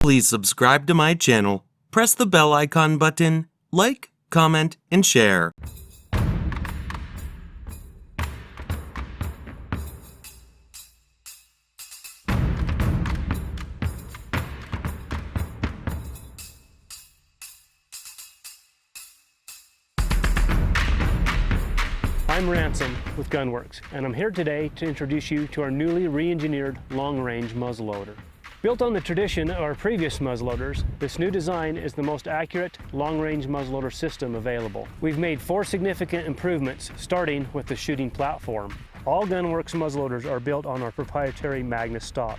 Please subscribe to my channel, press the bell icon button, like, comment, and share. I'm Ransom with Gunworks, and I'm here today to introduce you to our newly re-engineered long-range muzzleloader. Built on the tradition of our previous muzzleloaders, this new design is the most accurate long-range muzzleloader system available. We've made 4 significant improvements, starting with the shooting platform. All Gunworks muzzleloaders are built on our proprietary Magnus stock,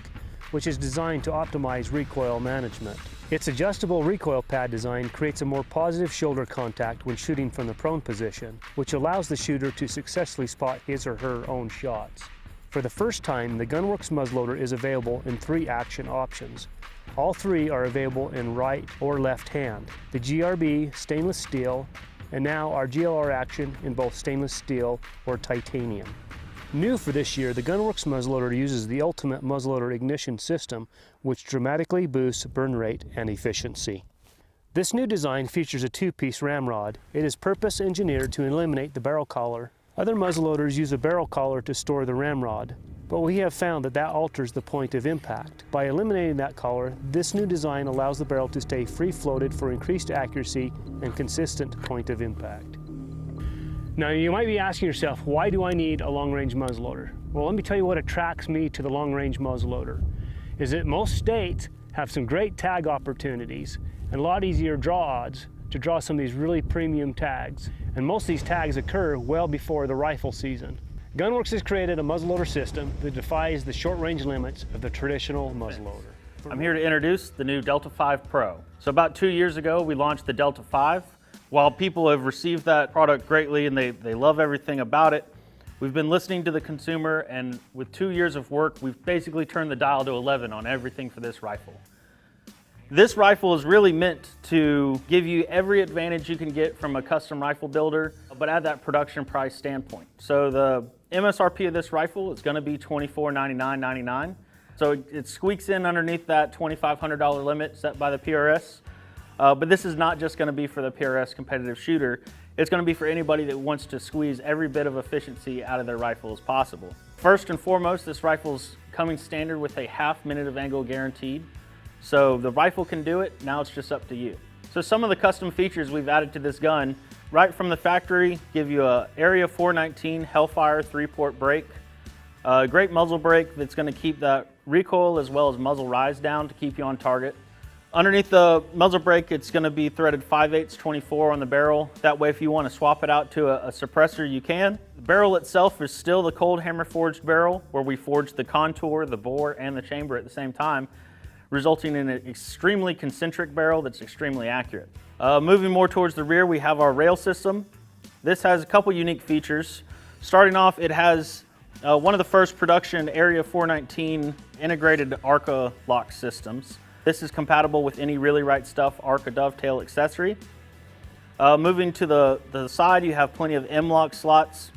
which is designed to optimize recoil management. Its adjustable recoil pad design creates a more positive shoulder contact when shooting from the prone position, which allows the shooter to successfully spot his or her own shots. For the first time, the Gunworks muzzleloader is available in 3 action options. All 3 are available in right or left hand. The GRB stainless steel, and now our GLR action in both stainless steel or titanium. New for this year, the Gunworks muzzleloader uses the Ultimate Muzzleloader Ignition System, which dramatically boosts burn rate and efficiency. This new design features a 2-piece ramrod. It is purpose engineered to eliminate the barrel collar. Other muzzleloaders use a barrel collar to store the ramrod, but we have found that alters the point of impact. By eliminating that collar, this new design allows the barrel to stay free-floated for increased accuracy and consistent point of impact. Now you might be asking yourself, why do I need a long-range muzzleloader? Well, let me tell you what attracts me to the long-range muzzleloader. Is that most states have some great tag opportunities and a lot easier draw odds to draw some of these really premium tags. And most of these tags occur well before the rifle season. Gunworks has created a muzzleloader system that defies the short-range limits of the traditional muzzleloader. I'm here to introduce the new Delta 5 Pro. So about 2 years ago, we launched the Delta 5. While people have received that product greatly and they love everything about it, we've been listening to the consumer, and with 2 years of work, we've basically turned the dial to 11 on everything for this rifle. This rifle is really meant to give you every advantage you can get from a custom rifle builder, but at that production price standpoint. So the MSRP of this rifle is gonna be $2499.99. So it squeaks in underneath that $2,500 limit set by the PRS. But this is not just going to be for the PRS competitive shooter. It's going to be for anybody that wants to squeeze every bit of efficiency out of their rifle as possible. First and foremost, this rifle's coming standard with a ½ minute of angle guaranteed. So the rifle can do it, now it's just up to you. So some of the custom features we've added to this gun, right from the factory, give you a Area 419 Hellfire 3-port brake, a great muzzle brake that's going to keep that recoil as well as muzzle rise down to keep you on target. Underneath the muzzle brake, it's going to be threaded 5/8 24 on the barrel. That way, if you want to swap it out to a suppressor, you can. The barrel itself is still the cold hammer forged barrel, where we forged the contour, the bore, and the chamber at the same time, resulting in an extremely concentric barrel that's extremely accurate. Moving more towards the rear, we have our rail system. This has a couple unique features. Starting off, it has one of the first production Area 419 integrated ARCA lock systems. This is compatible with any Really Right Stuff ARCA dovetail accessory. Moving to the side, you have plenty of M-LOK slots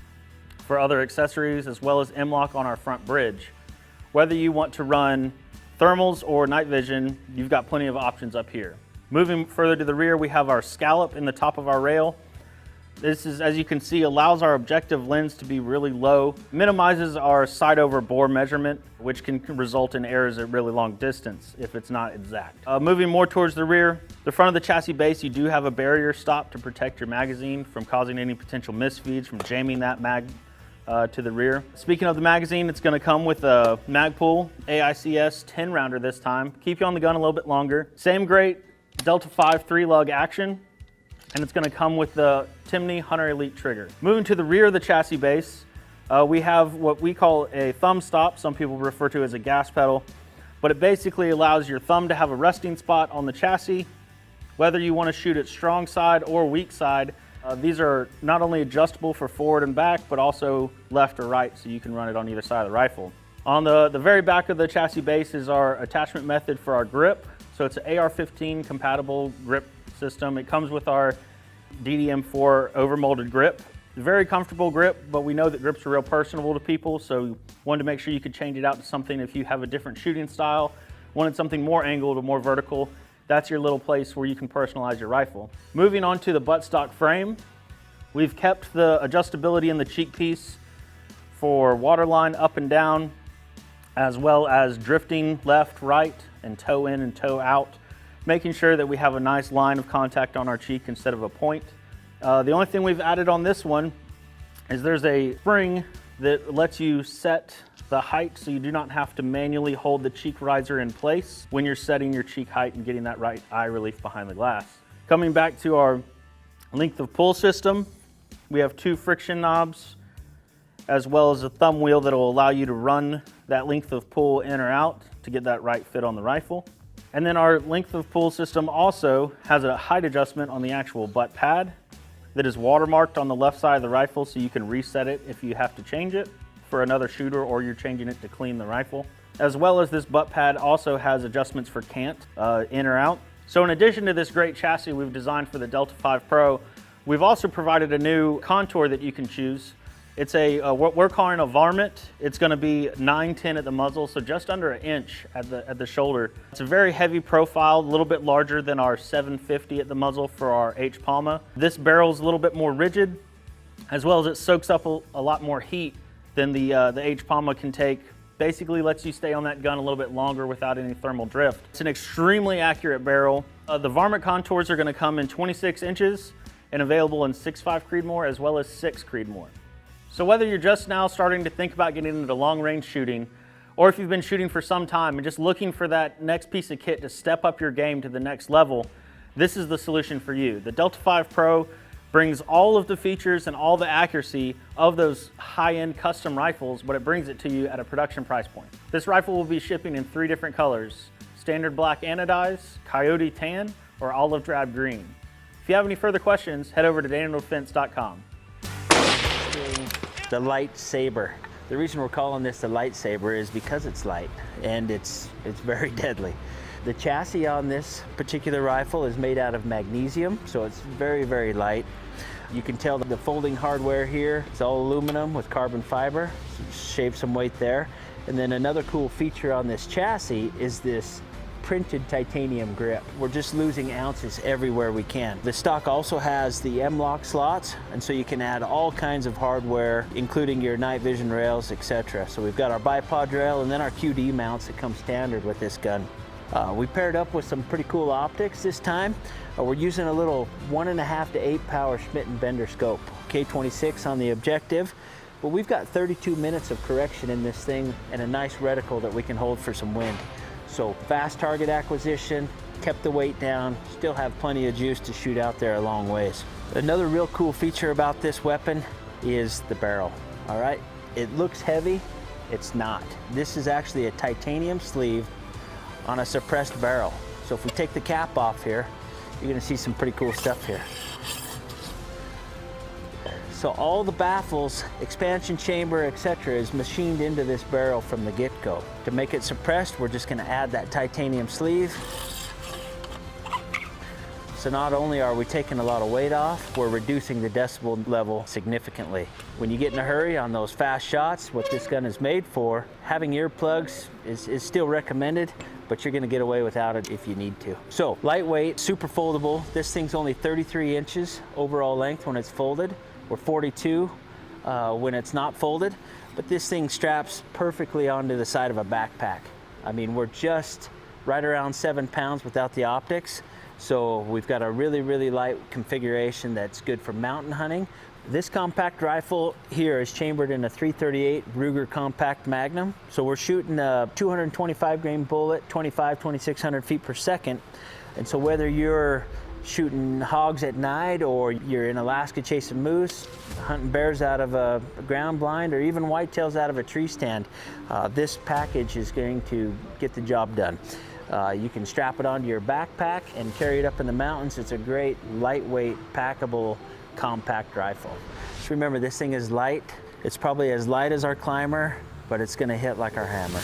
for other accessories, as well as M-LOK on our front bridge. Whether you want to run thermals or night vision, you've got plenty of options up here. Moving further to the rear, we have our scallop in the top of our rail. This is, as you can see, allows our objective lens to be really low, minimizes our side over bore measurement, which can result in errors at really long distance if it's not exact. Moving more towards the rear, the front of the chassis base, you do have a barrier stop to protect your magazine from causing any potential misfeeds from jamming that mag to the rear. Speaking of the magazine, it's going to come with a Magpul AICS 10 rounder this time, keep you on the gun a little bit longer. Same great Delta 5 3-lug action, and it's going to come with the Timney Hunter Elite trigger. Moving to the rear of the chassis base, we have what we call a thumb stop, some people refer to as a gas pedal, but it basically allows your thumb to have a resting spot on the chassis. Whether you want to shoot it strong side or weak side, these are not only adjustable for forward and back, but also left or right, so you can run it on either side of the rifle. On the very back of the chassis base is our attachment method for our grip. So it's an AR-15 compatible grip system. It comes with our DDM4 overmolded grip. Very comfortable grip, but we know that grips are real personable to people, so wanted to make sure you could change it out to something if you have a different shooting style wanted something more angled or more vertical, that's your little place where you can personalize your rifle. Moving on to the buttstock frame, we've kept the adjustability in the cheek piece for waterline up and down, as well as drifting left, right, and toe in and toe out, making sure that we have a nice line of contact on our cheek instead of a point. The only thing we've added on this one is there's a spring that lets you set the height so you do not have to manually hold the cheek riser in place when you're setting your cheek height and getting that right eye relief behind the glass. Coming back to our length of pull system, we have 2 friction knobs as well as a thumb wheel that will allow you to run that length of pull in or out to get that right fit on the rifle. And then our length of pull system also has a height adjustment on the actual butt pad that is watermarked on the left side of the rifle, so you can reset it if you have to change it for another shooter or you're changing it to clean the rifle. As well as this butt pad also has adjustments for cant, in or out. So in addition to this great chassis we've designed for the Delta 5 Pro, we've also provided a new contour that you can choose. It's what we're calling a varmint. It's gonna be 9/10 at the muzzle, so just under an inch at the shoulder. It's a very heavy profile, a little bit larger than our 750 at the muzzle for our H Palma. This barrel's a little bit more rigid, as well as it soaks up a lot more heat than the H Palma can take. Basically lets you stay on that gun a little bit longer without any thermal drift. It's an extremely accurate barrel. The varmint contours are gonna come in 26 inches and available in 6.5 Creedmoor as well as 6 Creedmoor. So whether you're just now starting to think about getting into long range shooting, or if you've been shooting for some time and just looking for that next piece of kit to step up your game to the next level, this is the solution for you. The Delta 5 Pro brings all of the features and all the accuracy of those high-end custom rifles, but it brings it to you at a production price point. This rifle will be shipping in 3 different colors: standard black anodized, coyote tan, or olive drab green. If you have any further questions, head over to DanielDefense.com. The lightsaber. The reason we're calling this the lightsaber is because it's light and it's very deadly. The chassis on this particular rifle is made out of magnesium, so it's very, very light. You can tell the folding hardware here, it's all aluminum with carbon fiber, so shave some weight there. And then another cool feature on this chassis is this printed titanium grip. We're just losing ounces everywhere we can. The stock also has the M-LOK slots, and so you can add all kinds of hardware, including your night vision rails, etc. So we've got our bipod rail and then our QD mounts that come standard with this gun. We paired up with some pretty cool optics this time. We're using a little 1.5 to 8 power Schmidt & Bender scope, K26 on the objective, but we've got 32 minutes of correction in this thing and a nice reticle that we can hold for some wind. So fast target acquisition, kept the weight down, still have plenty of juice to shoot out there a long ways. Another real cool feature about this weapon is the barrel, all right? It looks heavy, it's not. This is actually a titanium sleeve on a suppressed barrel. So if we take the cap off here, you're gonna see some pretty cool stuff here. So all the baffles, expansion chamber, etc. is machined into this barrel from the get-go. To make it suppressed, we're just gonna add that titanium sleeve. So not only are we taking a lot of weight off, we're reducing the decibel level significantly. When you get in a hurry on those fast shots, what this gun is made for, having earplugs is still recommended, but you're gonna get away without it if you need to. So lightweight, super foldable. This thing's only 33 inches overall length when it's folded. We're 42 when it's not folded, but this thing straps perfectly onto the side of a backpack. I mean, we're just right around 7 pounds without the optics, so we've got a really, really light configuration that's good for mountain hunting. This compact rifle here is chambered in a .338 Ruger Compact Magnum, so we're shooting a 225 grain bullet, 2,600 feet per second, and so whether you're shooting hogs at night, or you're in Alaska chasing moose, hunting bears out of a ground blind, or even whitetails out of a tree stand, this package is going to get the job done. You can strap it onto your backpack and carry it up in the mountains. It's a great, lightweight, packable, compact rifle. Just remember, this thing is light. It's probably as light as our climber, but it's gonna hit like our hammer.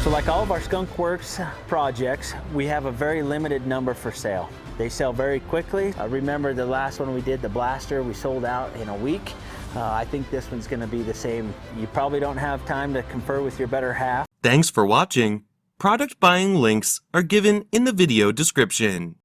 So like all of our Skunk Works projects, we have a very limited number for sale. They sell very quickly. Remember the last one we did, the Blaster, we sold out in a week. I think this one's gonna be the same. You probably don't have time to confer with your better half. Thanks for watching. Product buying links are given in the video description.